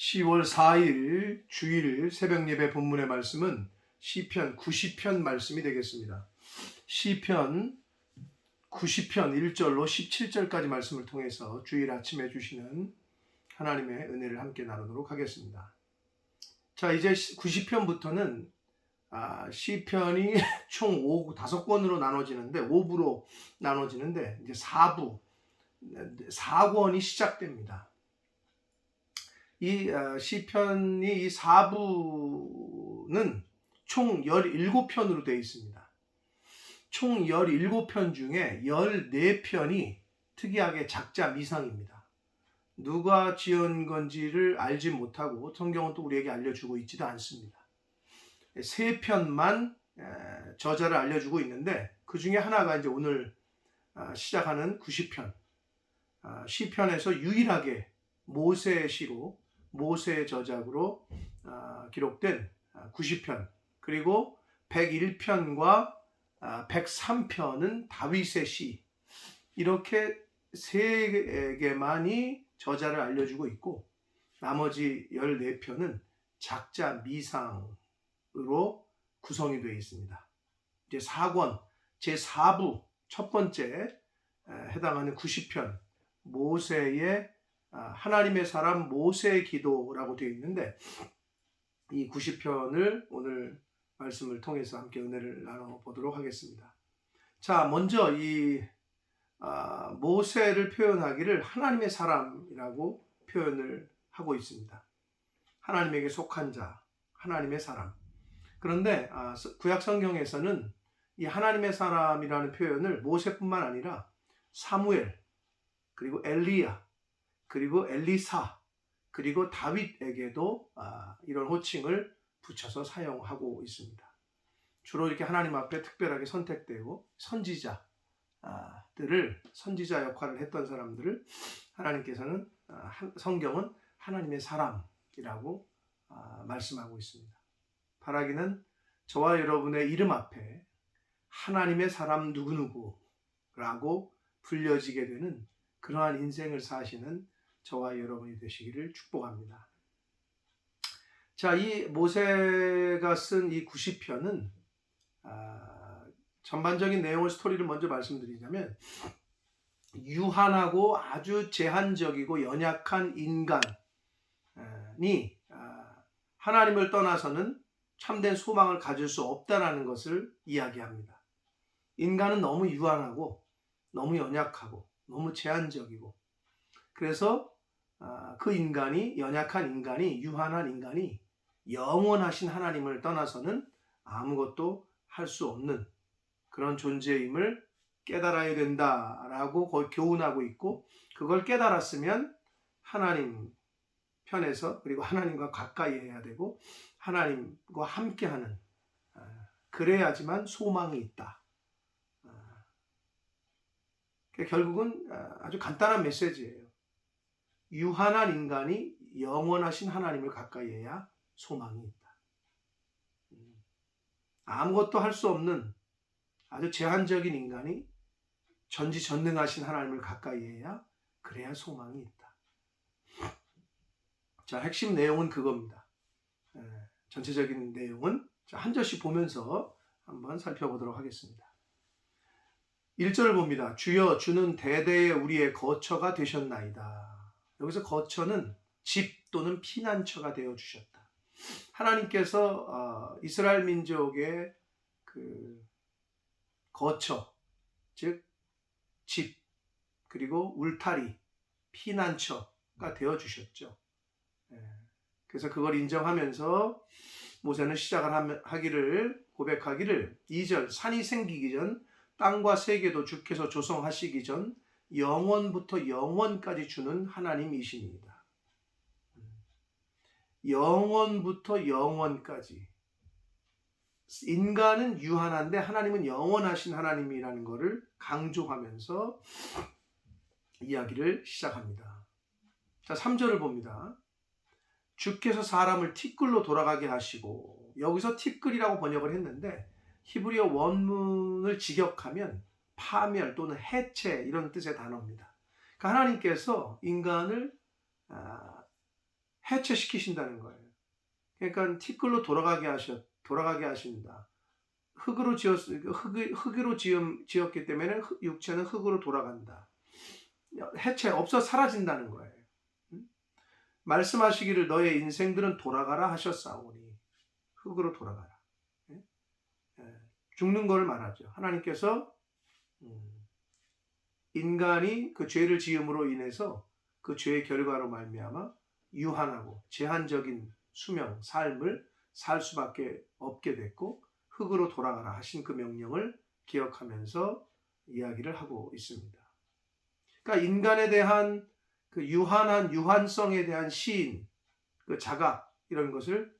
10월 4일 주일 새벽 예배 본문의 말씀은 시편 90편 말씀이 되겠습니다. 시편 90편 1절로 17절까지 말씀을 통해서 주일 아침에 주시는 하나님의 은혜를 함께 나누도록 하겠습니다. 자, 이제 90편부터는 시편이 총 5권으로 나눠지는데 5부로 나눠지는데 이제 4권이 시작됩니다. 이 시편이 이 4부는 총 17편으로 되어 있습니다. 총 17편 중에 14편이 특이하게 작자 미상입니다. 누가 지은 건지를 알지 못하고 성경은 또 우리에게 알려주고 있지도 않습니다. 3편만 저자를 알려주고 있는데 그 중에 하나가 이제 오늘 시작하는 90편 시편에서 유일하게 모세의 시로 모세의 저작으로 기록된 90편 그리고 101편과 103편은 다윗의 시 이렇게 3개만이 저자를 알려주고 있고 나머지 14편은 작자 미상으로 구성이 되어 있습니다. 이제 4권 제4부 첫 번째 해당하는 90편 모세의 하나님의 사람 모세의 기도라고 되어 있는데 이 90편을 오늘 말씀을 통해서 함께 은혜를 나눠보도록 하겠습니다. 자, 먼저 이 모세를 표현하기를 하나님의 사람이라고 표현을 하고 있습니다. 하나님에게 속한 자, 하나님의 사람. 그런데 구약 성경에서는 이 하나님의 사람이라는 표현을 모세뿐만 아니라 사무엘, 그리고 엘리야, 그리고 엘리사, 그리고 다윗에게도 이런 호칭을 붙여서 사용하고 있습니다. 주로 이렇게 하나님 앞에 특별하게 선택되고 선지자 역할을 했던 사람들을 하나님께서는 성경은 하나님의 사람이라고 말씀하고 있습니다. 바라기는 저와 여러분의 이름 앞에 하나님의 사람 누구누구라고 불려지게 되는 그러한 인생을 사시는 저와 여러분이 되시기를 축복합니다. 자, 이 모세가 쓴 이 90편은 전반적인 내용을 스토리를 먼저 말씀드리자면 유한하고 아주 제한적이고 연약한 인간이 하나님을 떠나서는 참된 소망을 가질 수 없다는 것을 이야기합니다. 인간은 너무 유한하고 너무 연약하고 너무 제한적이고 그래서 그 인간이 연약한 인간이 유한한 인간이 영원하신 하나님을 떠나서는 아무것도 할 수 없는 그런 존재임을 깨달아야 된다라고 교훈하고 있고 그걸 깨달았으면 하나님 편에서 그리고 하나님과 가까이 해야 되고 하나님과 함께하는 그래야지만 소망이 있다. 결국은 아주 간단한 메시지예요. 유한한 인간이 영원하신 하나님을 가까이 해야 소망이 있다. 아무것도 할 수 없는 아주 제한적인 인간이 전지전능하신 하나님을 가까이 해야 그래야 소망이 있다. 자, 핵심 내용은 그겁니다. 전체적인 내용은 한 절씩 보면서 한번 살펴보도록 하겠습니다. 1절을 봅니다. 주여 주는 대대에 우리의 거처가 되셨나이다. 여기서 거처는 집 또는 피난처가 되어 주셨다. 하나님께서 이스라엘 민족의 그 거처, 즉 집, 그리고 울타리, 피난처가 되어 주셨죠. 그래서 그걸 인정하면서 모세는 시작을 고백하기를 2절 산이 생기기 전 땅과 세계도 주께서 조성하시기 전 영원부터 영원까지 주는 하나님이십니다. 영원부터 영원까지. 인간은 유한한데 하나님은 영원하신 하나님이라는 것을 강조하면서 이야기를 시작합니다. 자, 3절을 봅니다. 주께서 사람을 티끌로 돌아가게 하시고 여기서 티끌이라고 번역을 했는데 히브리어 원문을 직역하면 파멸 또는 해체 이런 뜻의 단어입니다. 그러니까 하나님께서 인간을 해체시키신다는 거예요. 그러니까 티끌로 돌아가게 하신다. 흙으로 지었기 때문에 육체는 흙으로 돌아간다. 없어 사라진다는 거예요. 말씀하시기를 너의 인생들은 돌아가라 하셨사오니 흙으로 돌아가라. 죽는 걸 말하죠. 하나님께서 인간이 그 죄를 지음으로 인해서 그 죄의 결과로 말미암아 유한하고 제한적인 수명, 삶을 살 수밖에 없게 됐고 흙으로 돌아가라 하신 그 명령을 기억하면서 이야기를 하고 있습니다. 그러니까 인간에 대한 그 유한한 유한성에 대한 시인, 그 자각 이런 것을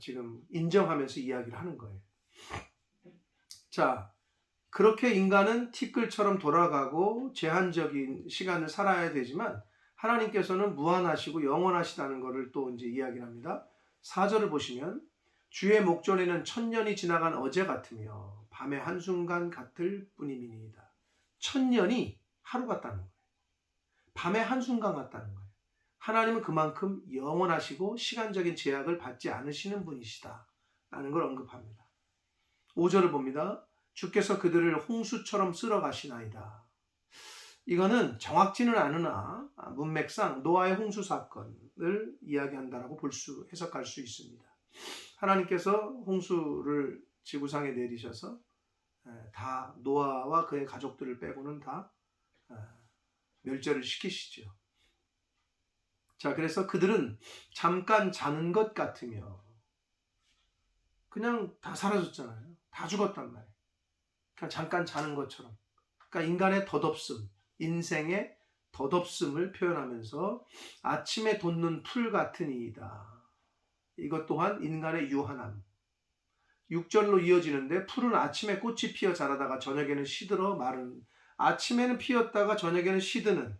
지금 인정하면서 이야기를 하는 거예요. 자, 그렇게 인간은 티끌처럼 돌아가고 제한적인 시간을 살아야 되지만 하나님께서는 무한하시고 영원하시다는 것을 또 이제 이야기를 합니다. 4절을 보시면 주의 목전에는 천년이 지나간 어제 같으며 밤의 한순간 같을 뿐임이니이다. 천년이 하루 같다는 거예요. 밤의 한순간 같다는 거예요. 하나님은 그만큼 영원하시고 시간적인 제약을 받지 않으시는 분이시다 라는 걸 언급합니다. 5절을 봅니다. 주께서 그들을 홍수처럼 쓸어 가시나이다. 이거는 정확지는 않으나 문맥상 노아의 홍수 사건을 이야기한다라고 해석할 수 있습니다. 하나님께서 홍수를 지구상에 내리셔서 다 노아와 그의 가족들을 빼고는 다 멸절을 시키시죠. 자, 그래서 그들은 잠깐 자는 것 같으며 그냥 다 사라졌잖아요. 다 죽었단 말이에요. 그냥 잠깐 자는 것처럼. 그러니까 인간의 덧없음, 인생의 덧없음을 표현하면서 아침에 돋는 풀 같은 이이다. 이것 또한 인간의 유한함. 6절로 이어지는데 풀은 아침에 꽃이 피어 자라다가 저녁에는 시들어 마른, 아침에는 피었다가 저녁에는 시드는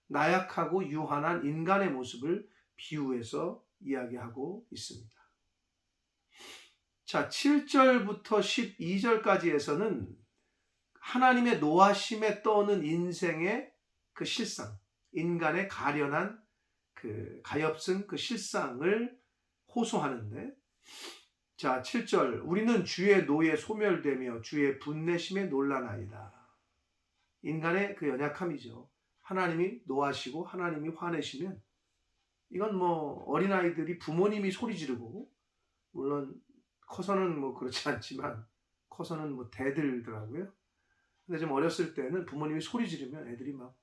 나약하고 유한한 인간의 모습을 비유해서 이야기하고 있습니다. 자, 7절부터 12절까지에서는 하나님의 노하심에 떠오는 인생의 그 실상, 인간의 가련한 그 가엾은 그 실상을 호소하는데, 자, 7절 우리는 주의 노에 소멸되며 주의 분내심에 놀라나이다. 인간의 그 연약함이죠. 하나님이 노하시고 하나님이 화내시면 이건 뭐 어린아이들이 부모님이 소리 지르고, 물론 커서는 뭐 그렇지 않지만 커서는 뭐 대들더라고요. 근데 좀 어렸을 때는 부모님이 소리 지르면 애들이 막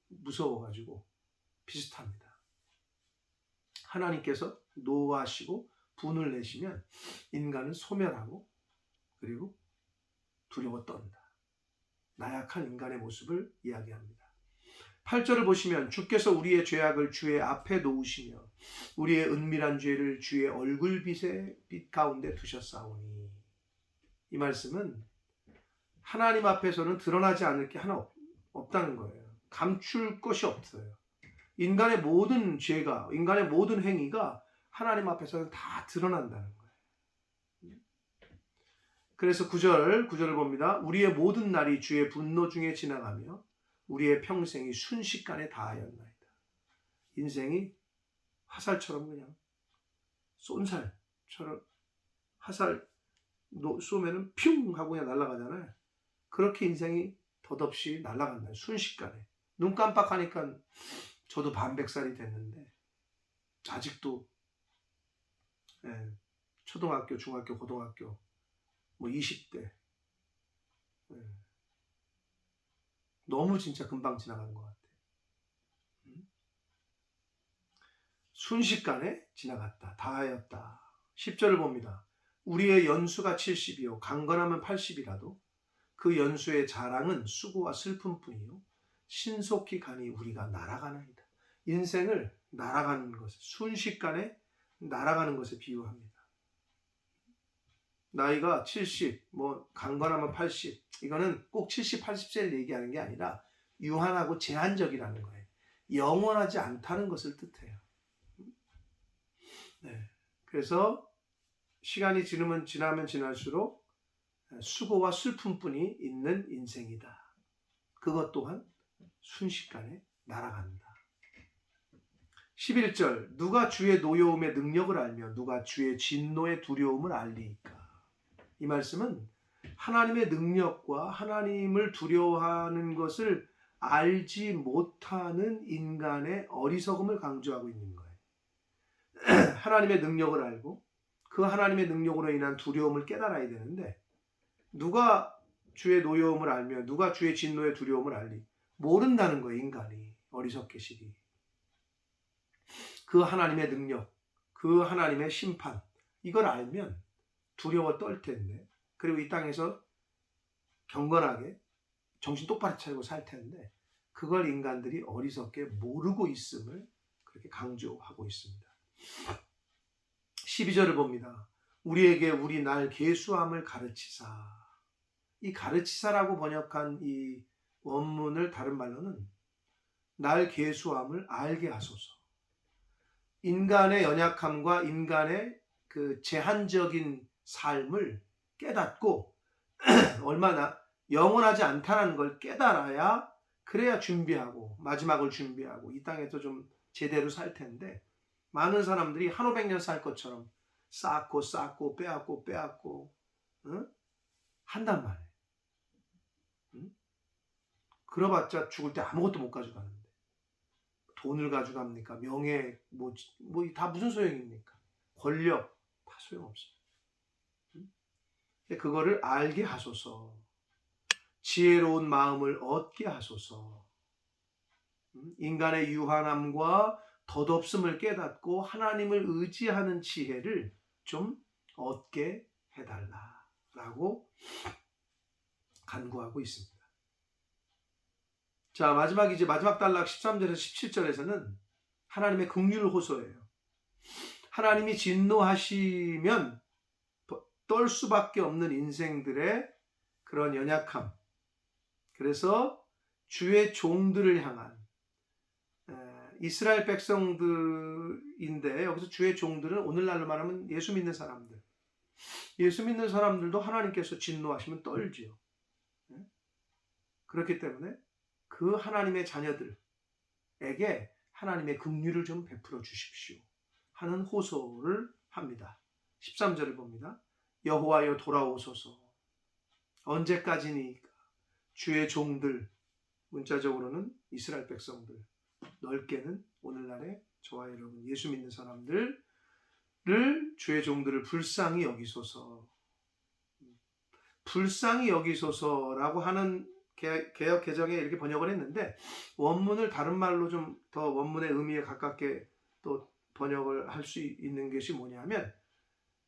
무서워가지고 비슷합니다. 하나님께서 노하시고 분을 내시면 인간은 소멸하고 그리고 두려워 떤다. 나약한 인간의 모습을 이야기합니다. 8절을 보시면 주께서 우리의 죄악을 주의 앞에 놓으시며 우리의 은밀한 죄를 주의 얼굴빛의 빛 가운데 두셨사오니. 이 말씀은 하나님 앞에서는 드러나지 않을 게 하나 없다는 거예요. 감출 것이 없어요. 인간의 모든 죄가, 인간의 모든 행위가 하나님 앞에서는 다 드러난다는 거예요. 그래서 9절을 봅니다. 우리의 모든 날이 주의 분노 중에 지나가며 우리의 평생이 순식간에 다하였나이다. 인생이 화살처럼 그냥 쏜살처럼 화살 쏘면은 퓨 하고 그냥 날아가잖아요. 그렇게 인생이 덧없이 날아간다. 순식간에. 눈 깜빡하니까 저도 반백살이 됐는데 아직도 초등학교, 중학교, 고등학교 뭐 20대 너무 진짜 금방 지나가는 것 같아요. 순식간에 지나갔다. 다하였다. 10절을 봅니다. 우리의 연수가 70이요 강건하면 80이라도 그 연수의 자랑은 수고와 슬픔뿐이요 신속히 가니 우리가 날아가나이다. 인생을 날아가는 것, 순식간에 날아가는 것에 비유합니다. 나이가 70, 뭐 강건하면 80, 이거는 꼭 70, 80세를 얘기하는 게 아니라 유한하고 제한적이라는 거예요. 영원하지 않다는 것을 뜻해요. 네. 그래서 시간이 지나면 지날수록 수고와 슬픔뿐이 있는 인생이다. 그것 또한 순식간에 날아간다. 11절 누가 주의 노여움의 능력을 알며 누가 주의 진노의 두려움을 알리이까. 이 말씀은 하나님의 능력과 하나님을 두려워하는 것을 알지 못하는 인간의 어리석음을 강조하고 있는 거예요. 하나님의 능력을 알고 그 하나님의 능력으로 인한 두려움을 깨달아야 되는데 누가 주의 노여움을 알며 누가 주의 진노의 두려움을 알리? 모른다는 거예요. 인간이 어리석게 시리. 그 하나님의 능력, 그 하나님의 심판 이걸 알면 두려워 떨 텐데 그리고 이 땅에서 경건하게 정신 똑바로 차리고 살 텐데 그걸 인간들이 어리석게 모르고 있음을 그렇게 강조하고 있습니다. 12절을 봅니다. 우리에게 우리 날 계수함을 가르치사. 이 가르치사라고 번역한 이 원문을 다른 말로는 날 계수함을 알게 하소서. 인간의 연약함과 인간의 그 제한적인 삶을 깨닫고 얼마나 영원하지 않다는 걸 깨달아야 그래야 준비하고 마지막을 준비하고 이 땅에서 좀 제대로 살 텐데 많은 사람들이 한 500년 살 것처럼 쌓고 빼앗고 응? 한단 말이에요. 응? 그러봤자 죽을 때 아무것도 못 가져가는데 돈을 가져갑니까? 명예 뭐 다 무슨 소용입니까? 권력 다 소용없어요. 응? 그거를 알게 하소서. 지혜로운 마음을 얻게 하소서. 인간의 유한함과 덧없음을 깨닫고 하나님을 의지하는 지혜를 좀 얻게 해달라라고 간구하고 있습니다. 자, 마지막 단락 13절에서 17절에서는 하나님의 긍휼 호소예요. 하나님이 진노하시면 떨 수밖에 없는 인생들의 그런 연약함. 그래서 주의 종들을 향한 이스라엘 백성들인데 여기서 주의 종들은 오늘날로 말하면 예수 믿는 사람들. 예수 믿는 사람들도 하나님께서 진노하시면 떨지요. 그렇기 때문에 그 하나님의 자녀들에게 하나님의 긍휼을 좀 베풀어 주십시오 하는 호소를 합니다. 13절을 봅니다. 여호와여 돌아오소서. 언제까지니까 주의 종들, 문자적으로는 이스라엘 백성들, 넓게는 오늘날의 저와 여러분 예수 믿는 사람들을 주의 종들을 불쌍히 여기소서. 불쌍히 여기소서라고 하는 개역 개정에 이렇게 번역을 했는데 원문을 다른 말로 좀 더 원문의 의미에 가깝게 또 번역을 할 수 있는 것이 뭐냐면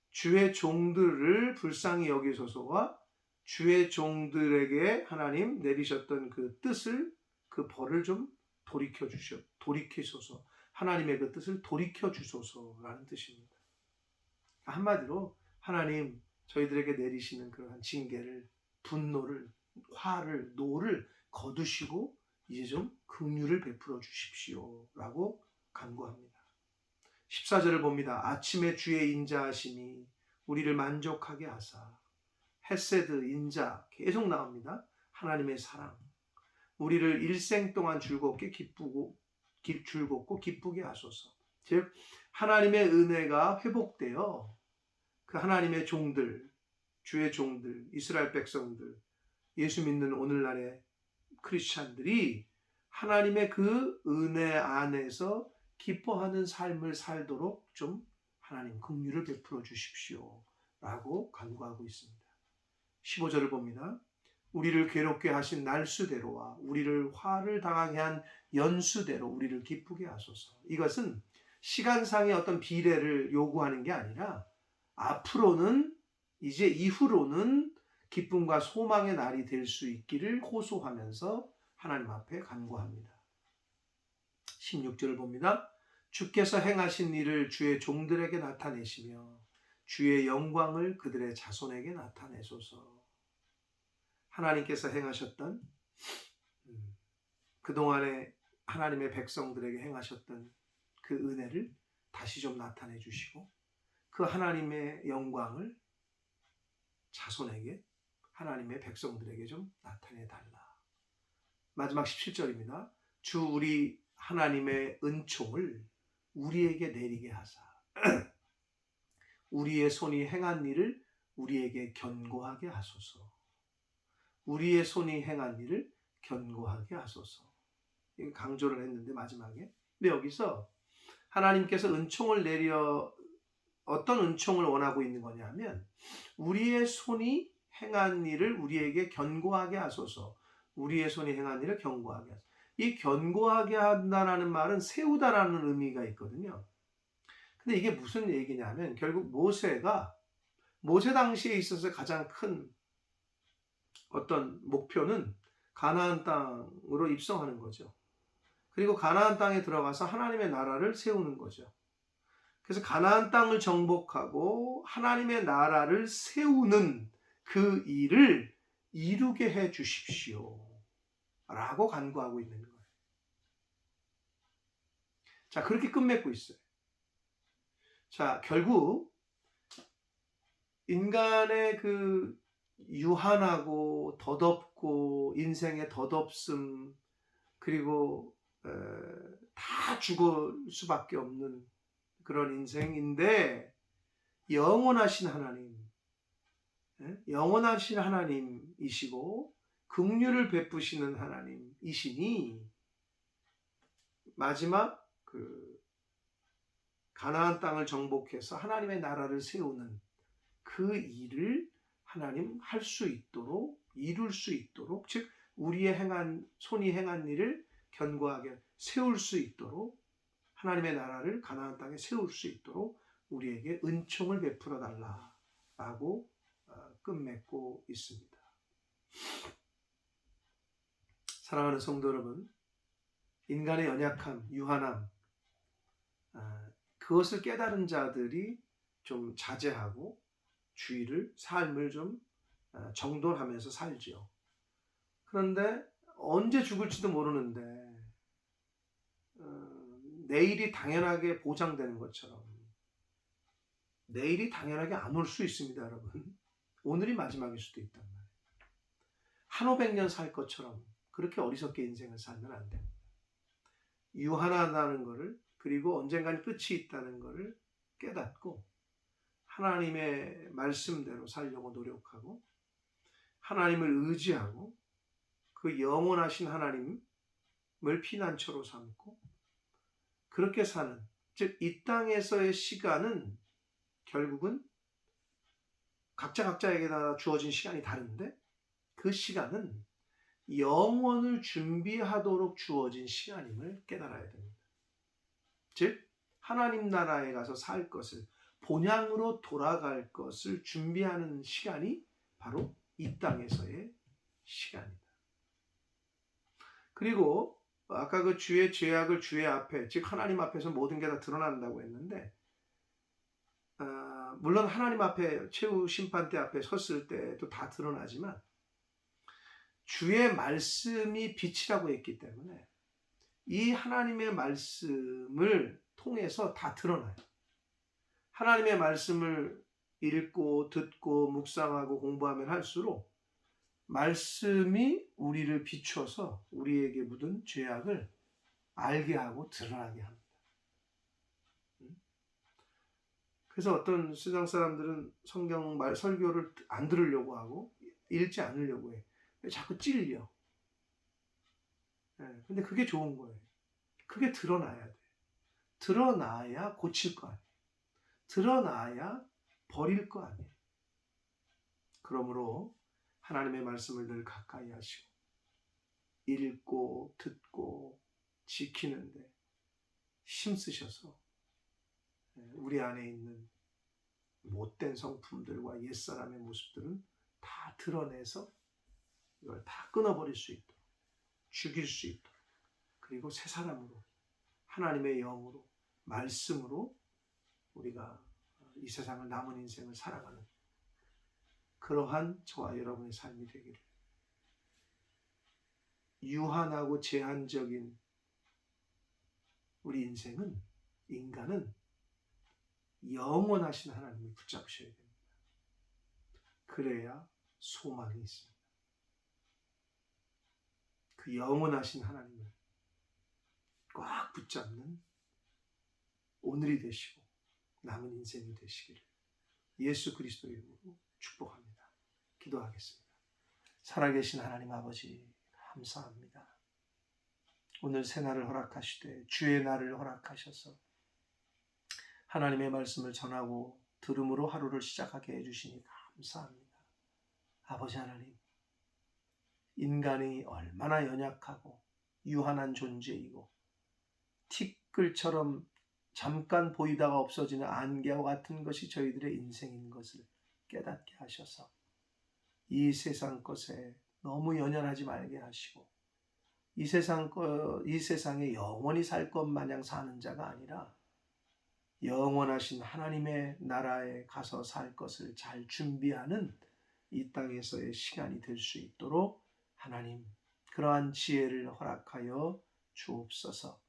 주의 종들을 불쌍히 여기소서와 주의 종들에게 하나님 내리셨던 그 뜻을 그 벌을 좀 돌이키소서. 하나님의 그 뜻을 돌이켜 주소서라는 뜻입니다. 한마디로 하나님 저희들에게 내리시는 그러한 징계를 분노를 화를 노를 거두시고 이제 좀 긍휼을 베풀어 주십시오라고 간구합니다. 14절을 봅니다. 아침에 주의 인자하심이 우리를 만족하게 하사. 헤세드 인자 계속 나옵니다. 하나님의 사랑 우리를 일생 동안 즐겁고 기쁘게 하소서. 즉 하나님의 은혜가 회복되어 그 하나님의 종들, 주의 종들, 이스라엘 백성들, 예수 믿는 오늘날의 크리스찬들이 하나님의 그 은혜 안에서 기뻐하는 삶을 살도록 좀 하나님 긍휼을 베풀어 주십시오 라고 간구하고 있습니다. 15절을 봅니다. 우리를 괴롭게 하신 날수대로와 우리를 화를 당하게 한 연수대로 우리를 기쁘게 하소서. 이것은 시간상의 어떤 비례를 요구하는 게 아니라 앞으로는 이제 이후로는 기쁨과 소망의 날이 될 수 있기를 호소하면서 하나님 앞에 간구합니다. 16절을 봅니다. 주께서 행하신 일을 주의 종들에게 나타내시며 주의 영광을 그들의 자손에게 나타내소서. 하나님께서 행하셨던 그동안에 하나님의 백성들에게 행하셨던 그 은혜를 다시 좀 나타내 주시고 그 하나님의 영광을 자손에게 하나님의 백성들에게 좀 나타내 달라. 마지막 17절입니다. 주 우리 하나님의 은총을 우리에게 내리게 하사 우리의 손이 행한 일을 우리에게 견고하게 하소서. 우리의 손이 행한 일을 견고하게 하소서. 강조를 했는데 마지막에. 근데 여기서 하나님께서 은총을 내려 어떤 은총을 원하고 있는 거냐면 우리의 손이 행한 일을 우리에게 견고하게 하소서. 우리의 손이 행한 일을 견고하게 하소서. 이 견고하게 한다라는 말은 세우다라는 의미가 있거든요. 근데 이게 무슨 얘기냐면 결국 모세 당시에 있어서 가장 큰 어떤 목표는 가나안 땅으로 입성하는 거죠. 그리고 가나안 땅에 들어가서 하나님의 나라를 세우는 거죠. 그래서 가나안 땅을 정복하고 하나님의 나라를 세우는 그 일을 이루게 해 주십시오. 라고 간구하고 있는 거예요. 자, 그렇게 끝맺고 있어요. 자, 결국 인간의 그 유한하고 덧없고 인생의 덧없음 그리고 다 죽을 수밖에 없는 그런 인생인데 영원하신 하나님이시고 긍휼을 베푸시는 하나님이시니 마지막 그 가나안 땅을 정복해서 하나님의 나라를 세우는 그 일을 하나님 할 수 있도록 이룰 수 있도록 즉 우리의 손이 행한 일을 견고하게 세울 수 있도록 하나님의 나라를 가나안 땅에 세울 수 있도록 우리에게 은총을 베풀어 달라라고 끝맺고 있습니다. 사랑하는 성도 여러분, 인간의 연약함, 유한함 그것을 깨달은 자들이 좀 자제하고 삶을 좀 정돈하면서 살지요. 그런데 언제 죽을지도 모르는데 내일이 당연하게 보장되는 것처럼 내일이 당연하게 안 올 수 있습니다, 여러분. 오늘이 마지막일 수도 있단 말이에요. 한 500년 살 것처럼 그렇게 어리석게 인생을 살면 안 됩니다. 유한하다는 것을 그리고 언젠간 끝이 있다는 것을 깨닫고 하나님의 말씀대로 살려고 노력하고 하나님을 의지하고 그 영원하신 하나님을 피난처로 삼고 그렇게 사는 즉 이 땅에서의 시간은 결국은 각자에게 다 주어진 시간이 다른데 그 시간은 영원을 준비하도록 주어진 시간임을 깨달아야 됩니다. 즉 하나님 나라에 가서 살 것을 본향으로 돌아갈 것을 준비하는 시간이 바로 이 땅에서의 시간이다. 그리고 아까 그 주의 죄악을 주의 앞에 즉 하나님 앞에서 모든 게 다 드러난다고 했는데 물론 하나님 앞에 최후 심판대 앞에 섰을 때도 다 드러나지만 주의 말씀이 빛이라고 했기 때문에 이 하나님의 말씀을 통해서 다 드러나요. 하나님의 말씀을 읽고 듣고 묵상하고 공부하면 할수록 말씀이 우리를 비춰서 우리에게 묻은 죄악을 알게 하고 드러나게 합니다. 그래서 어떤 세상 사람들은 성경 설교를 안 들으려고 하고 읽지 않으려고 해. 자꾸 찔려. 근데 그게 좋은 거예요. 그게 드러나야 돼. 드러나야 고칠 거 아니에요. 드러나야 버릴 거 아니에요. 그러므로 하나님의 말씀을 늘 가까이 하시고 읽고 듣고 지키는데 힘쓰셔서 우리 안에 있는 못된 성품들과 옛사람의 모습들은 다 드러내서 이걸 다 끊어버릴 수 있도록 죽일 수 있도록 그리고 새 사람으로 하나님의 영으로 말씀으로 우리가 이 세상을 남은 인생을 살아가는 그러한 저와 여러분의 삶이 되기를 유한하고 제한적인 우리 인간은 영원하신 하나님을 붙잡으셔야 됩니다. 그래야 소망이 있습니다. 그 영원하신 하나님을 꽉 붙잡는 오늘이 되시고 남은 인생이 되시기를 예수 그리스도 이름으로 축복합니다. 기도하겠습니다. 살아계신 하나님 아버지 감사합니다. 오늘 새날을 허락하시되 주의 날을 허락하셔서 하나님의 말씀을 전하고 들음으로 하루를 시작하게 해주시니 감사합니다. 아버지 하나님, 인간이 얼마나 연약하고 유한한 존재이고 티끌처럼 잠깐 보이다가 없어지는 안개와 같은 것이 저희들의 인생인 것을 깨닫게 하셔서 이 세상 것에 너무 연연하지 말게 하시고 이 세상에 영원히 살 것 마냥 사는 자가 아니라 영원하신 하나님의 나라에 가서 살 것을 잘 준비하는 이 땅에서의 시간이 될 수 있도록 하나님 그러한 지혜를 허락하여 주옵소서.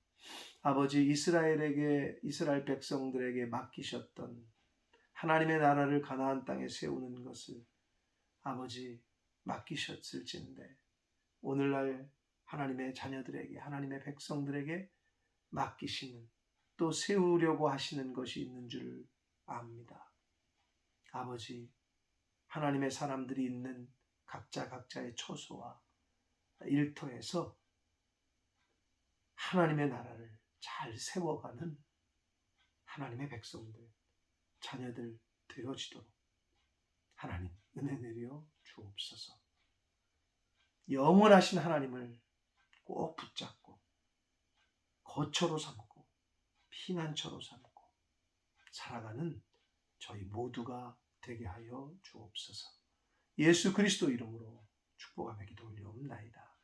아버지 이스라엘 백성들에게 맡기셨던 하나님의 나라를 가나안 땅에 세우는 것을 아버지 맡기셨을진데 오늘날 하나님의 자녀들에게 하나님의 백성들에게 맡기시는 또 세우려고 하시는 것이 있는 줄 압니다. 아버지 하나님의 사람들이 있는 각자의 처소와 일터에서 하나님의 나라를 잘 세워가는 하나님의 백성들, 자녀들 되어지도록 하나님 은혜 내려 주옵소서. 영원하신 하나님을 꼭 붙잡고 거처로 삼고 피난처로 삼고 살아가는 저희 모두가 되게 하여 주옵소서. 예수 그리스도 이름으로 축복하며 기도 올려옵나이다.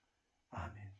아멘.